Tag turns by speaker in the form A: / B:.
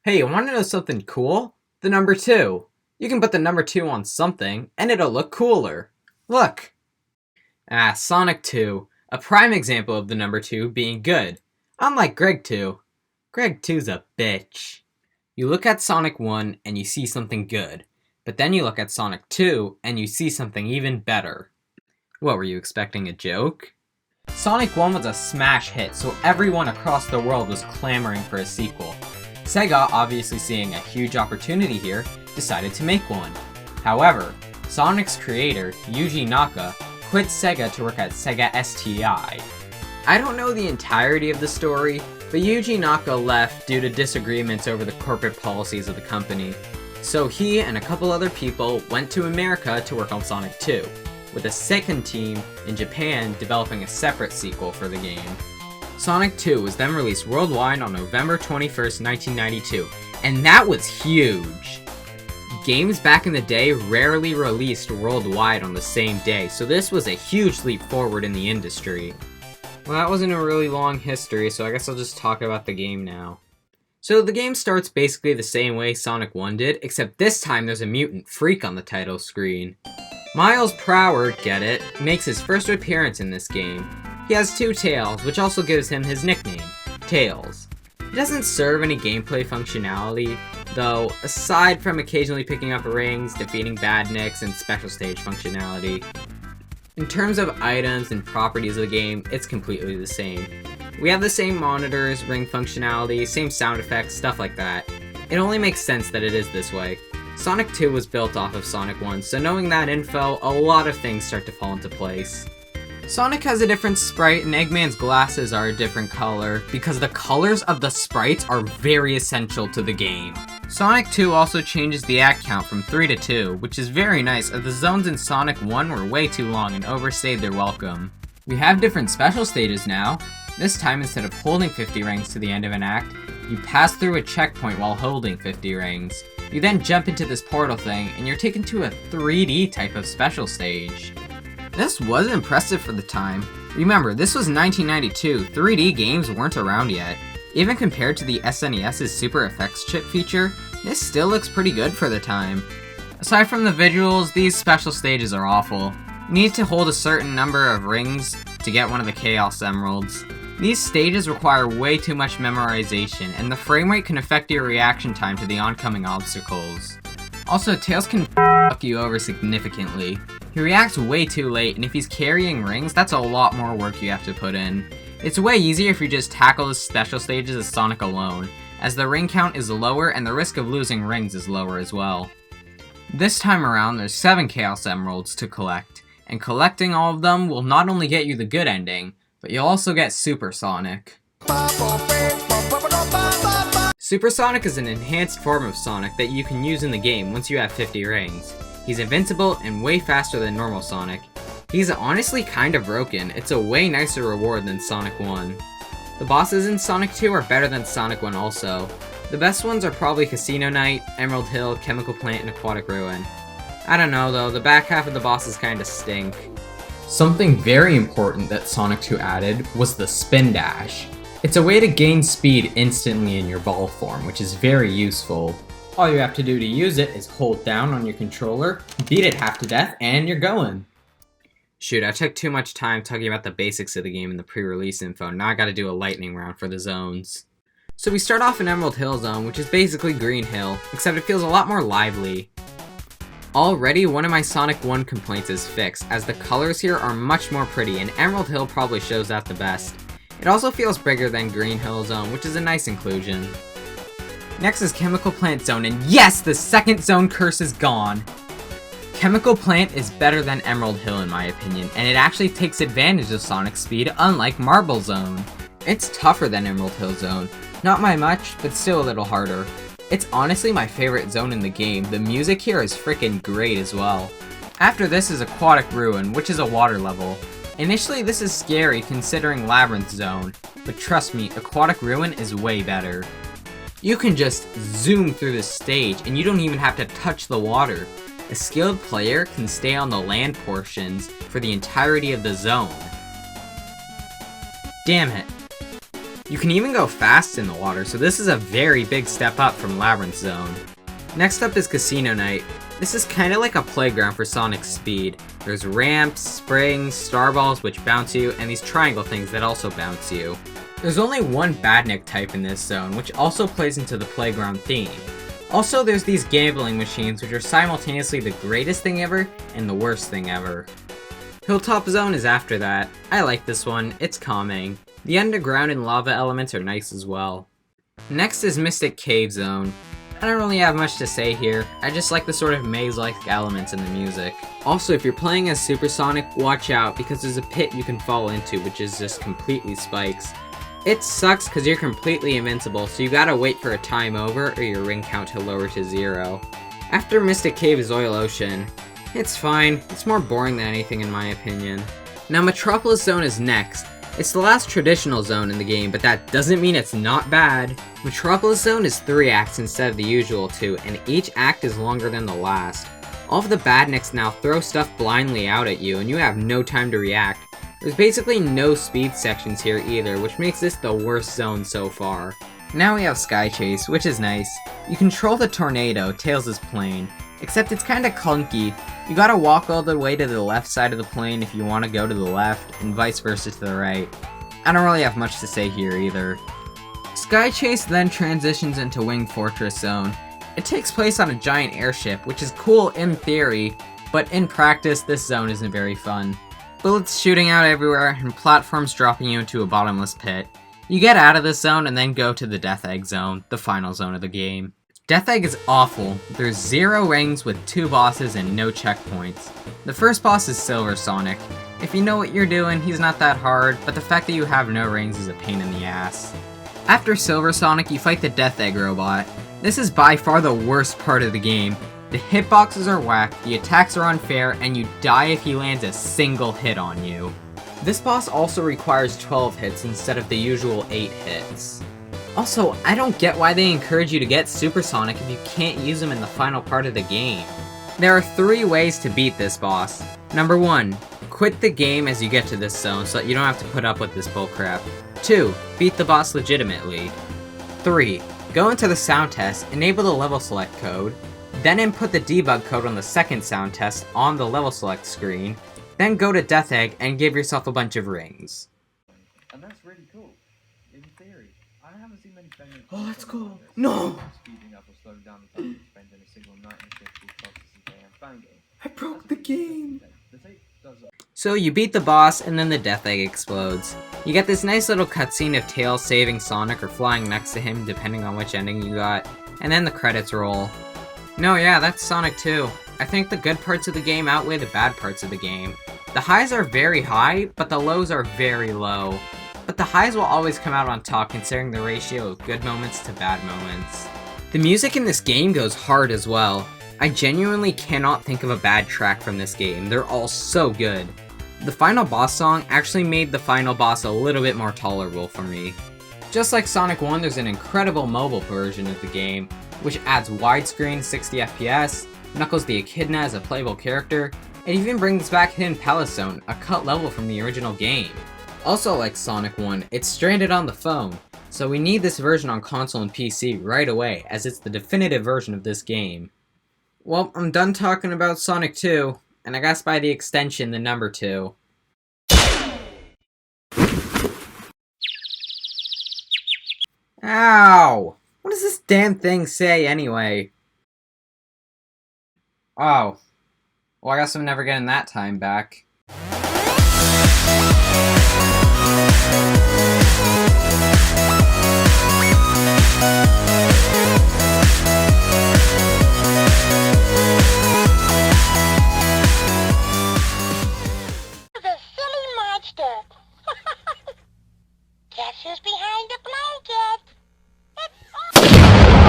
A: Hey, you want to know something cool? The number 2. You can put the number 2 on something, and it'll look cooler. Look! Sonic 2. A prime example of the number 2 being good. Unlike Greg 2. Greg 2's a bitch. You look at Sonic 1 and you see something good. But then you look at Sonic 2 and you see something even better. What, were you expecting a joke? Sonic 1 was a smash hit, so everyone across the world was clamoring for a sequel. Sega, obviously seeing a huge opportunity here, decided to make one. However, Sonic's creator, Yuji Naka, quit Sega to work at Sega STI. I don't know the entirety of the story, but Yuji Naka left due to disagreements over the corporate policies of the company. So he and a couple other people went to America to work on Sonic 2, with a second team in Japan developing a separate sequel for the game. Sonic 2 was then released worldwide on November 21st, 1992, and that was huge! Games back in the day rarely released worldwide on the same day, so this was a huge leap forward in the industry. Well, that wasn't a really long history, so I guess I'll just talk about the game now. So the game starts basically the same way Sonic 1 did, except this time there's a mutant freak on the title screen. Miles Prower, get it, makes his first appearance in this game. He has 2 tails, which also gives him his nickname, Tails. He doesn't serve any gameplay functionality, though, aside from occasionally picking up rings, defeating badniks, and special stage functionality. In terms of items and properties of the game, it's completely the same. We have the same monitors, ring functionality, same sound effects, stuff like that. It only makes sense that it is this way. Sonic 2 was built off of Sonic 1, so knowing that info, a lot of things start to fall into place. Sonic has a different sprite, and Eggman's glasses are a different color, because the colors of the sprites are very essential to the game. Sonic 2 also changes the act count from 3 to 2, which is very nice as the zones in Sonic 1 were way too long and overstayed their welcome. We have different special stages now. This time, instead of holding 50 rings to the end of an act, you pass through a checkpoint while holding 50 rings. You then jump into this portal thing, and you're taken to a 3D type of special stage. This was impressive for the time. Remember, this was 1992, 3D games weren't around yet. Even compared to the SNES's Super Effects chip feature, this still looks pretty good for the time. Aside from the visuals, these special stages are awful. You need to hold a certain number of rings to get one of the Chaos Emeralds. These stages require way too much memorization, and the frame rate can affect your reaction time to the oncoming obstacles. Also, Tails can fuck you over significantly. He reacts way too late, and if he's carrying rings, that's a lot more work you have to put in. It's way easier if you just tackle the special stages as Sonic alone, as the ring count is lower and the risk of losing rings is lower as well. This time around, there's 7 Chaos Emeralds to collect, and collecting all of them will not only get you the good ending, but you'll also get Super Sonic. Super Sonic is an enhanced form of Sonic that you can use in the game once you have 50 rings. He's invincible and way faster than normal Sonic. He's honestly kinda broken, it's a way nicer reward than Sonic 1. The bosses in Sonic 2 are better than Sonic 1 also. The best ones are probably Casino Night, Emerald Hill, Chemical Plant, and Aquatic Ruin. I don't know though, the back half of the bosses kinda stink. Something very important that Sonic 2 added was the Spin Dash. It's a way to gain speed instantly in your ball form, which is very useful. All you have to do to use it is hold down on your controller, beat it half to death, and you're going. Shoot, I took too much time talking about the basics of the game in the pre-release info, now I gotta do a lightning round for the zones. So we start off in Emerald Hill Zone, which is basically Green Hill, except it feels a lot more lively. Already, one of my Sonic 1 complaints is fixed, as the colors here are much more pretty, and Emerald Hill probably shows that the best. It also feels bigger than Green Hill Zone, which is a nice inclusion. Next is Chemical Plant Zone, and yes, the second zone curse is gone! Chemical Plant is better than Emerald Hill in my opinion, and it actually takes advantage of Sonic's speed, unlike Marble Zone. It's tougher than Emerald Hill Zone, not by much, but still a little harder. It's honestly my favorite zone in the game, the music here is freaking great as well. After this is Aquatic Ruin, which is a water level. Initially this is scary considering Labyrinth Zone, but trust me, Aquatic Ruin is way better. You can just zoom through the stage and you don't even have to touch the water. A skilled player can stay on the land portions for the entirety of the zone. Damn it. You can even go fast in the water, so this is a very big step up from Labyrinth Zone. Next up is Casino Night. This is kinda like a playground for Sonic's speed. There's ramps, springs, star balls which bounce you, and these triangle things that also bounce you. There's only one Badnik type in this zone, which also plays into the playground theme. Also, there's these gambling machines which are simultaneously the greatest thing ever and the worst thing ever. Hilltop Zone is after that. I like this one, it's calming. The underground and lava elements are nice as well. Next is Mystic Cave Zone. I don't really have much to say here, I just like the sort of maze-like elements in the music. Also, if you're playing as Supersonic, watch out because there's a pit you can fall into which is just completely spikes. It sucks because you're completely invincible, so you gotta wait for a time over or your ring count to lower to 0. After Mystic Cave is Oil Ocean. It's fine, it's more boring than anything in my opinion. Now Metropolis Zone is next. It's the last traditional zone in the game, but that doesn't mean it's not bad. Metropolis Zone is 3 acts instead of the usual 2, and each act is longer than the last. All of the badniks now throw stuff blindly out at you, and you have no time to react. There's basically no speed sections here either, which makes this the worst zone so far. Now we have Sky Chase, which is nice. You control the tornado, Tails' plane, except it's kinda clunky. You gotta walk all the way to the left side of the plane if you want to go to the left, and vice versa to the right. I don't really have much to say here either. Sky Chase then transitions into Winged Fortress Zone. It takes place on a giant airship, which is cool in theory, but in practice this zone isn't very fun. Bullets shooting out everywhere, and platforms dropping you into a bottomless pit. You get out of this zone and then go to the Death Egg Zone, the final zone of the game. Death Egg is awful. There's 0 rings with 2 bosses and no checkpoints. The first boss is Silver Sonic. If you know what you're doing, he's not that hard, but the fact that you have no rings is a pain in the ass. After Silver Sonic, you fight the Death Egg robot. This is by far the worst part of the game. The hitboxes are whack, the attacks are unfair, and you die if he lands a single hit on you. This boss also requires 12 hits instead of the usual 8 hits. Also, I don't get why they encourage you to get Supersonic if you can't use him in the final part of the game. There are 3 ways to beat this boss. Number 1, quit the game as you get to this zone so that you don't have to put up with this bullcrap. 2, beat the boss legitimately. 3, go into the sound test, enable the level select code, then input the debug code on the second sound test on the level select screen, then go to Death Egg and give yourself a bunch of rings.
B: And that's really cool. In theory, I haven't seen many spending.
A: Oh, let's go! No!
B: Speeding up or slowing down the time you spend in a single night in a difficult processing game and banging.
A: I broke the game!
B: The tape does that.
A: So you beat the boss and then the Death Egg explodes. You get this nice little cutscene of Tails saving Sonic or flying next to him depending on which ending you got, and then the credits roll. No, yeah, that's Sonic 2. I think the good parts of the game outweigh the bad parts of the game. The highs are very high, but the lows are very low. But the highs will always come out on top considering the ratio of good moments to bad moments. The music in this game goes hard as well. I genuinely cannot think of a bad track from this game, they're all so good. The final boss song actually made the final boss a little bit more tolerable for me. Just like Sonic 1, there's an incredible mobile version of the game, which adds widescreen 60 FPS, Knuckles the Echidna as a playable character, and even brings back Hidden Palace Zone, a cut level from the original game. Also like Sonic 1, it's stranded on the phone, so we need this version on console and PC right away, as it's the definitive version of this game. Well, I'm done talking about Sonic 2, and I guess by the extension, the number 2. Ow! What does this damn thing say anyway? Oh. Well, I guess I'm never getting that time back.
C: The silly monster.